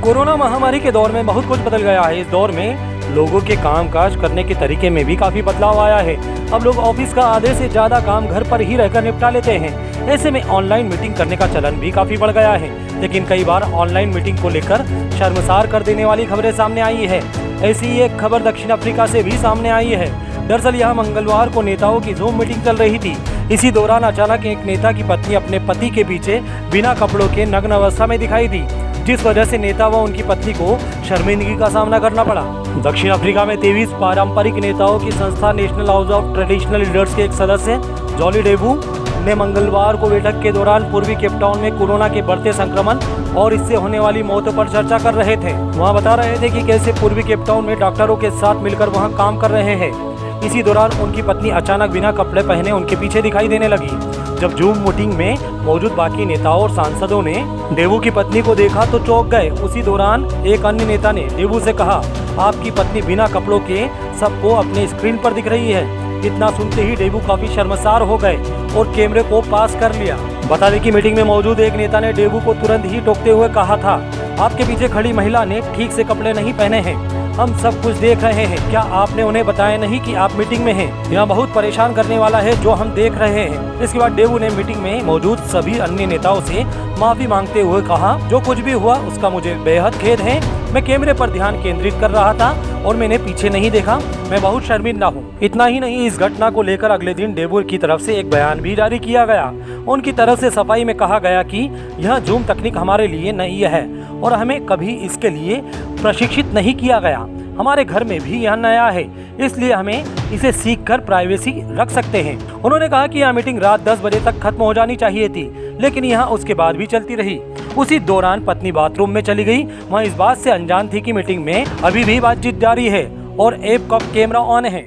Corona महामारी के दौर में बहुत कुछ बदल गया है। इस दौर में लोगों के कामकाज करने के तरीके में भी काफी बदलाव आया है। अब लोग ऑफिस का आधे से ज्यादा काम घर पर ही रहकर निपटा लेते हैं। ऐसे में ऑनलाइन मीटिंग करने का चलन भी काफी बढ़ गया है। लेकिन कई बार ऑनलाइन मीटिंग को लेकर शर्मसार कर देने वाली खबरें सामने आई है। ऐसी ही एक खबर दक्षिण अफ्रीका से भी सामने आई है। दरअसल यहाँ मंगलवार को नेताओं की जूम मीटिंग चल रही थी। इसी दौरान अचानक एक नेता की पत्नी अपने पति के पीछे बिना कपड़ों के नग्न अवस्था में दिखाई दी, जिस वजह से नेता व उनकी पत्नी को शर्मिंदगी का सामना करना पड़ा। दक्षिण अफ्रीका में 23 पारंपरिक नेताओं की संस्था national house of traditional leaders के एक सदस्य जॉली डेबू ने मंगलवार को बैठक के दौरान पूर्वी केपटाउन में कोरोना के बढ़ते संक्रमण और इससे होने वाली मौतों पर चर्चा कर रहे थे। वहां बता रहे थे कि कैसे पूर्वी केपटाउन में डॉक्टरों के साथ मिलकर वहां काम कर रहे हैं। इसी दौरान उनकी पत्नी अचानक बिना कपड़े पहने उनके पीछे दिखाई देने लगी। जब जूम मीटिंग में मौजूद बाकी नेताओं और सांसदों ने डेबू की पत्नी को देखा तो चौंक गए। उसी दौरान एक अन्य नेता ने डेबू से कहा, आपकी पत्नी बिना कपड़ों के सबको अपने स्क्रीन पर दिख रही है। इतना सुनते ही डेबू काफी शर्मसार हो गए और कैमरे को पास कर लिया। बता दें कि मीटिंग में मौजूद एक नेता ने डेबू को तुरंत ही टोकते हुए कहा था, आपके पीछे खड़ी महिला ने ठीक से कपड़े नहीं पहने हैं। हम सब कुछ देख रहे हैं। क्या आपने उन्हें बताया नहीं कि आप मीटिंग में हैं? यह बहुत परेशान करने वाला है जो हम देख रहे हैं। इसके बाद डेबू ने मीटिंग में मौजूद सभी अन्य नेताओं से माफी मांगते हुए कहा, जो कुछ भी हुआ उसका मुझे बेहद खेद है। मैं कैमरे पर ध्यान केंद्रित कर रहा था और मैंने पीछे नहीं देखा। मैं बहुत शर्मिंदा हूँ। इतना ही नहीं, इस घटना को लेकर अगले दिन डेबू की तरफ से एक बयान भी जारी किया गया। उनकी तरफ से सफाई में कहा गया कि यह जूम तकनीक हमारे लिए नई है और हमें कभी इसके लिए प्रशिक्षित नहीं किया गया। हमारे घर में भी यह नया है, इसलिए हमें इसे सीखकर प्राइवेसी रख सकते हैं। उन्होंने कहा कि यह मीटिंग रात 10 बजे तक खत्म हो जानी चाहिए थी, लेकिन यह उसके बाद भी चलती रही। उसी दौरान पत्नी बाथरूम में चली गई। वह इस बात से अनजान थी कि मीटिंग में अभी भी बातचीत जारी है और ऐप का कैमरा ऑन है।